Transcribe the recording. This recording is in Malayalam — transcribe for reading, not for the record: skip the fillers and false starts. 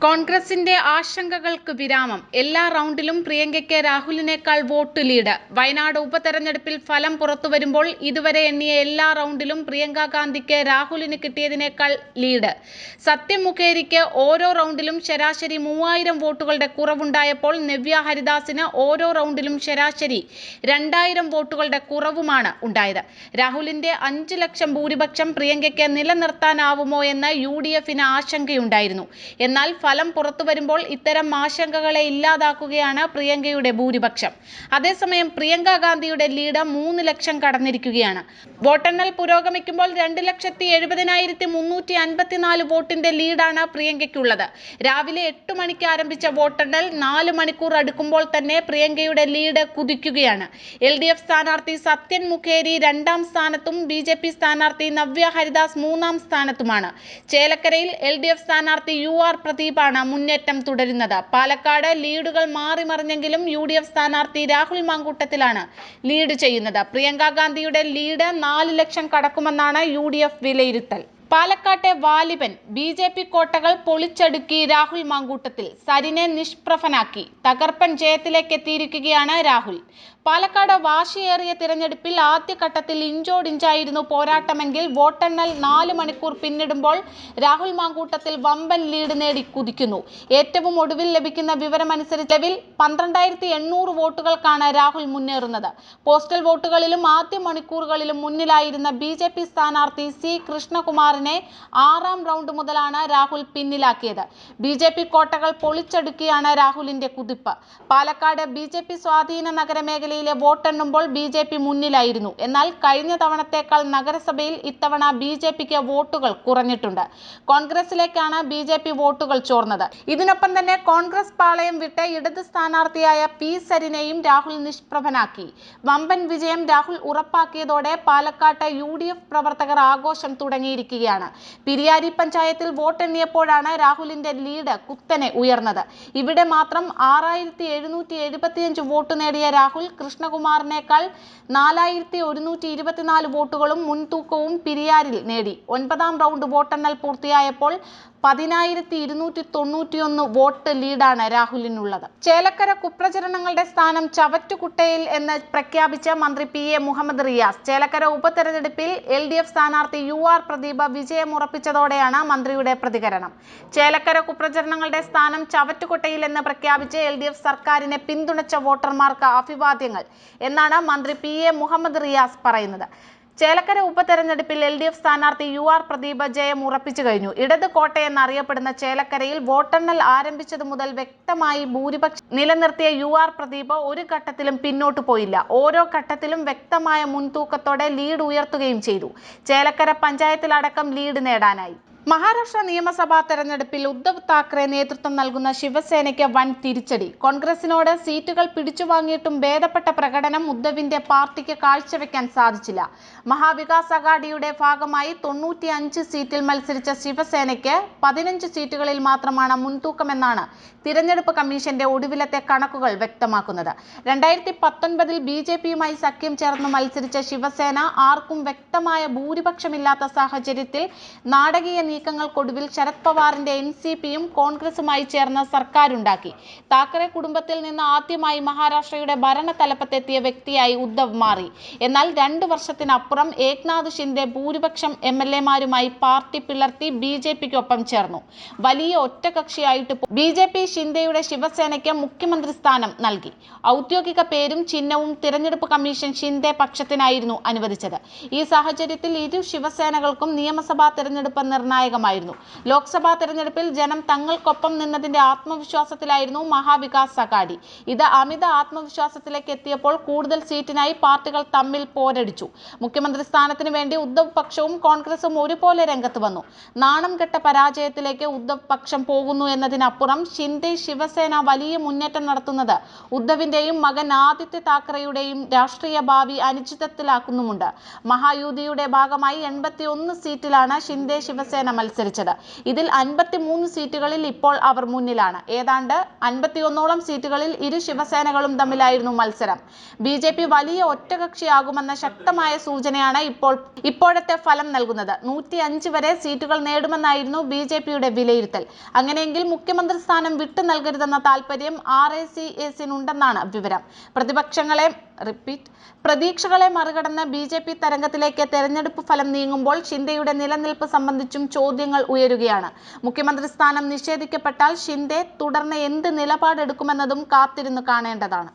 കോൺഗ്രസിന്റെ ആശങ്കകൾക്ക് വിരാമം. എല്ലാ റൗണ്ടിലും പ്രിയങ്കയ്ക്ക് രാഹുലിനേക്കാൾ വോട്ട് ലീഡ്. വയനാട് ഉപതെരഞ്ഞെടുപ്പിൽ ഫലം പുറത്തുവരുമ്പോൾ ഇതുവരെ എണ്ണിയ എല്ലാ റൗണ്ടിലും പ്രിയങ്ക ഗാന്ധിക്ക് രാഹുലിന് കിട്ടിയതിനേക്കാൾ ലീഡ്. സത്യം മുഖേരിക്ക് ഓരോ റൗണ്ടിലും ശരാശരി 3000 വോട്ടുകളുടെ കുറവുണ്ടായപ്പോൾ നവ്യ ഹരിദാസിന് ഓരോ റൗണ്ടിലും ശരാശരി 2000 വോട്ടുകളുടെ കുറവുമാണ് ഉണ്ടായത്. രാഹുലിന്റെ 5 ലക്ഷം ഭൂരിപക്ഷം പ്രിയങ്കയ്ക്ക് നിലനിർത്താനാവുമോ എന്ന് UDFന് ആശങ്കയുണ്ടായിരുന്നു. എന്നാൽ ഫലം പുറത്തുവരുമ്പോൾ ഇത്തരം ആശങ്കകളെ ഇല്ലാതാക്കുകയാണ് പ്രിയങ്കയുടെ ഭൂരിപക്ഷം. അതേസമയം പ്രിയങ്ക ഗാന്ധിയുടെ ലീഡ് 3 ലക്ഷം കടന്നിരിക്കുകയാണ്. വോട്ടെണ്ണൽ പുരോഗമിക്കുമ്പോൾ 2,70,354 വോട്ടിന്റെ ലീഡാണ് പ്രിയങ്കയ്ക്കുള്ളത്. രാവിലെ 8 മണിക്ക് ആരംഭിച്ച വോട്ടെണ്ണൽ 4 മണിക്കൂർ അടുക്കുമ്പോൾ തന്നെ പ്രിയങ്കയുടെ ലീഡ് കുതിക്കുകയാണ്. LDF സ്ഥാനാർത്ഥി സത്യൻ മുഖേരി 2ാം സ്ഥാനത്തും BJP സ്ഥാനാർത്ഥി നവ്യ ഹരിദാസ് 3ാം സ്ഥാനത്തുമാണ്. ചേലക്കരയിൽ LDF സ്ഥാനാർത്ഥി UR പ്രദീപാണ് മുന്നേറ്റം തുടരുന്നത്. പാലക്കാട് ലീഡുകൾ മാറി മറിഞ്ഞെങ്കിലും UDF സ്ഥാനാർത്ഥി രാഹുൽ മാങ്കൂട്ടത്തിലാണ് ലീഡ് ചെയ്യുന്നത്. പ്രിയങ്ക ഗാന്ധിയുടെ ലീഡ് 4 ലക്ഷം കടക്കുമെന്നാണ് UDF വിലയിരുത്തൽ. പാലക്കാട്ടെ വാലിബൻ BJP കോട്ടകൾ പൊളിച്ചടുക്കി രാഹുൽ മാങ്കൂട്ടത്തിൽ. സരിനെ നിഷ്പ്രഭനാക്കി തകർപ്പൻ ജയത്തിലേക്കെത്തിയിരിക്കുകയാണ് രാഹുൽ. പാലക്കാട് വാശിയേറിയ തിരഞ്ഞെടുപ്പിൽ ആദ്യഘട്ടത്തിൽ ഇഞ്ചോടിഞ്ചായിരുന്നു പോരാട്ടമെങ്കിൽ വോട്ടെണ്ണൽ 4 മണിക്കൂർ പിന്നിടുമ്പോൾ രാഹുൽ മാങ്കൂട്ടത്തിൽ വമ്പൻ ലീഡ് നേടി കുതിക്കുന്നു. ഏറ്റവും ഒടുവിൽ ലഭിക്കുന്ന വിവരമനുസരിച്ച് 12,800 വോട്ടുകൾക്കാണ് രാഹുൽ മുന്നേറുന്നത്. പോസ്റ്റൽ വോട്ടുകളിലും ആദ്യ മണിക്കൂറുകളിലും മുന്നിലായിരുന്ന BJP സ്ഥാനാർത്ഥി C കൃഷ്ണകുമാറിനെ 6ാം റൗണ്ട് മുതലാണ് രാഹുൽ പിന്നിലാക്കിയത്. BJP കോട്ടകൾ പൊളിച്ചടുക്കിയാണ് രാഹുലിന്റെ കുതിപ്പ്. പാലക്കാട് BJP സ്വാധീന നഗരമേഖല വോട്ടെണ്ണുമ്പോൾ BJP മുന്നിലായിരുന്നു. എന്നാൽ കഴിഞ്ഞ തവണത്തേക്കാൾ നഗരസഭയിൽ ഇത്തവണ BJPക്ക് വോട്ടുകൾ കുറഞ്ഞിട്ടുണ്ട്. കോൺഗ്രസിലേക്കാണ് BJP വോട്ടുകൾ ചോർന്നത്. ഇതിനൊപ്പം തന്നെ കോൺഗ്രസ് പാളയം വിട്ട് ഇടത് സ്ഥാനാർത്ഥിയായ P സരിനെയും രാഹുൽ നിഷ്പ്രഭനാക്കി. വമ്പൻ വിജയം രാഹുൽ ഉറപ്പാക്കിയതോടെ പാലക്കാട്ട് UDF പ്രവർത്തകർ ആഘോഷം തുടങ്ങിയിരിക്കുകയാണ്. പിരിയാരി പഞ്ചായത്തിൽ വോട്ടെണ്ണിയപ്പോഴാണ് രാഹുലിന്റെ ലീഡ് കുത്തനെ ഉയർന്നത്. ഇവിടെ മാത്രം 6,775 വോട്ട് നേടിയ രാഹുൽ കൃഷ്ണകുമാറിനേക്കാൾ 4,124 വോട്ടുകളും മുൻതൂക്കവും പിരിയാരിൽ നേടി. 9ാം റൗണ്ട് വോട്ടെണ്ണൽ പൂർത്തിയായപ്പോൾ 10,291 വോട്ട് ലീഡാണ് രാഹുലിനുള്ളത്. ചേലക്കര കുപ്രചരണങ്ങളുടെ സ്ഥാനം ചവറ്റുകുട്ടയിൽ എന്ന് പ്രഖ്യാപിച്ച മന്ത്രി PA മുഹമ്മദ് റിയാസ്. ചേലക്കര ഉപതെരഞ്ഞെടുപ്പിൽ LDF സ്ഥാനാർത്ഥി UR പ്രദീപ് വിജയമുറപ്പിച്ചതോടെയാണ് മന്ത്രിയുടെ പ്രതികരണം. ചേലക്കര കുപ്രചരണങ്ങളുടെ സ്ഥാനം ചവറ്റുകുട്ടയിൽ എന്ന് പ്രഖ്യാപിച്ച് LDF സർക്കാരിനെ പിന്തുണച്ച വോട്ടർമാർക്ക് അഭിവാദ്യങ്ങൾ എന്നാണ് മന്ത്രി PA മുഹമ്മദ് റിയാസ് പറയുന്നത്. ചേലക്കര ഉപതെരഞ്ഞെടുപ്പിൽ LDF സ്ഥാനാർത്ഥി UR പ്രദീപ് ജയം ഉറപ്പിച്ചു കഴിഞ്ഞു. ഇടത് കോട്ടയെന്നറിയപ്പെടുന്ന ചേലക്കരയിൽ വോട്ടെണ്ണൽ ആരംഭിച്ചതു മുതൽ വ്യക്തമായി ഭൂരിപക്ഷം നിലനിർത്തിയ UR പ്രദീപ് ഒരു ഘട്ടത്തിലും പിന്നോട്ടു പോയില്ല. ഓരോ ഘട്ടത്തിലും വ്യക്തമായ മുൻതൂക്കത്തോടെ ലീഡ് ഉയർത്തുകയും ചെയ്തു. ചേലക്കര പഞ്ചായത്തിലടക്കം ലീഡ് നേടാനായി. മഹാരാഷ്ട്ര നിയമസഭാ തെരഞ്ഞെടുപ്പിൽ ഉദ്ധവ് താക്കറെ നേതൃത്വം നൽകുന്ന ശിവസേനയ്ക്ക് വൻ തിരിച്ചടി. കോൺഗ്രസിനോട് സീറ്റുകൾ പിടിച്ചുവാങ്ങിയിട്ടും ഭേദപ്പെട്ട പ്രകടനം ഉദ്ധവിന്റെ പാർട്ടിക്ക് കാഴ്ചവെക്കാൻ സാധിച്ചില്ല. മഹാവികാസ് അഘാഡിയുടെ ഭാഗമായി 95 സീറ്റിൽ മത്സരിച്ച ശിവസേനയ്ക്ക് 15 സീറ്റുകളിൽ മാത്രമാണ് മുൻതൂക്കമെന്നാണ് തിരഞ്ഞെടുപ്പ് കമ്മീഷന്റെ ഒടുവിലത്തെ കണക്കുകൾ വ്യക്തമാക്കുന്നത്. 2019 BJPയുമായി സഖ്യം ചേർന്ന് മത്സരിച്ച ശിവസേന ആർക്കും വ്യക്തമായ ഭൂരിപക്ഷമില്ലാത്ത സാഹചര്യത്തിൽ നാടകീയ നീക്കങ്ങൾക്കൊടുവിൽ ശരത് പവാറിന്റെ NCPയും കോൺഗ്രസുമായി ചേർന്ന് സർക്കാരുണ്ടാക്കി. താക്കറെ കുടുംബത്തിൽ നിന്ന് ആദ്യമായി മഹാരാഷ്ട്രയുടെ ഭരണതലപ്പത്തെത്തിയ വ്യക്തിയായി ഉദ്ധവ് മാറി. എന്നാൽ 2 വർഷത്തിനപ്പുറം ഏക്നാഥ് ഷിൻഡെ ഭൂരിപക്ഷം MLAമാരുമായി പാർട്ടി പിളർത്തി BJPക്കൊപ്പം ചേർന്നു. വലിയ ഒറ്റകക്ഷിയായിട്ട് BJP ഷിൻഡെയുടെ ശിവസേനയ്ക്ക് മുഖ്യമന്ത്രി സ്ഥാനം നൽകി. ഔദ്യോഗിക പേരും ചിഹ്നവും തിരഞ്ഞെടുപ്പ് കമ്മീഷൻ ഷിൻഡെ പക്ഷത്തിനായിരുന്നു അനുവദിച്ചത്. ഈ സാഹചര്യത്തിൽ ഇരു ശിവസേനകൾക്കും നിയമസഭാ തെരഞ്ഞെടുപ്പ് നിർണായകമായിരുന്നു. ലോക്സഭാ തെരഞ്ഞെടുപ്പിൽ ജനം തങ്ങൾക്കൊപ്പം നിന്നതിന്റെ ആത്മവിശ്വാസത്തിലായിരുന്നു മഹാവികാസ് അഘാഡി. ഇത് അമിത ആത്മവിശ്വാസത്തിലേക്ക് എത്തിയപ്പോൾ കൂടുതൽ സീറ്റിനായി പാർട്ടികൾ തമ്മിൽ പോരടിച്ചു. മുഖ്യമന്ത്രി സ്ഥാനത്തിന് വേണ്ടി ഉദ്ധവ് പക്ഷവും കോൺഗ്രസും ഒരുപോലെ രംഗത്ത് വന്നു. നാണം കെട്ട പരാജയത്തിലേക്ക് ഉദ്ധവ് പക്ഷം പോകുന്നു എന്നതിനപ്പുറം ഷിൻഡെ ശിവസേന വലിയ മുന്നേറ്റം നടത്തുന്നത് ഉദ്ധവിന്റെയും മകൻ ആദിത്യ താക്കറെയുടെയും രാഷ്ട്രീയ ഭാവി അനിശ്ചിതത്വത്തിലാക്കുന്നുമുണ്ട്. മഹായുതിയുടെ ഭാഗമായി 81 സീറ്റിലാണ് ഷിൻഡെ ശിവസേന മത്സരിച്ചത്. ഇതിൽ 53 സീറ്റുകളിൽ ഇപ്പോൾ അവർ മുന്നിലാണ്. ഏതാണ്ട് 51ഓളം സീറ്റുകളിൽ ഇരു ശിവസേനകളും തമ്മിലായിരുന്നു മത്സരം. BJP വലിയ ഒറ്റകക്ഷിയാകുമെന്ന ശക്തമായ സൂചനയാണ് ഇപ്പോഴത്തെ ഫലം നൽകുന്നത്. 105 വരെ സീറ്റുകൾ നേടുമെന്നായിരുന്നു BJPയുടെ വിലയിരുത്തൽ. അങ്ങനെയെങ്കിൽ മുഖ്യമന്ത്രി സ്ഥാനം വിട്ടു നൽകരുതെന്ന താൽപര്യം RACSനുണ്ടെന്നാണ് വിവരം. പ്രതീക്ഷകളെ മറികടന്ന് BJP തരംഗത്തിലേക്ക് തെരഞ്ഞെടുപ്പ് ഫലം നീങ്ങുമ്പോൾ ഷിൻഡെയുടെ നിലനിൽപ്പ് സംബന്ധിച്ചും ചോദ്യങ്ങൾ ഉയരുകയാണ്. മുഖ്യമന്ത്രി സ്ഥാനം നിഷേധിക്കപ്പെട്ടാൽ ഷിൻഡെ തുടർന്ന് എന്ത് നിലപാടെടുക്കുമെന്നതും കാത്തിരുന്ന് കാണേണ്ടതാണ്.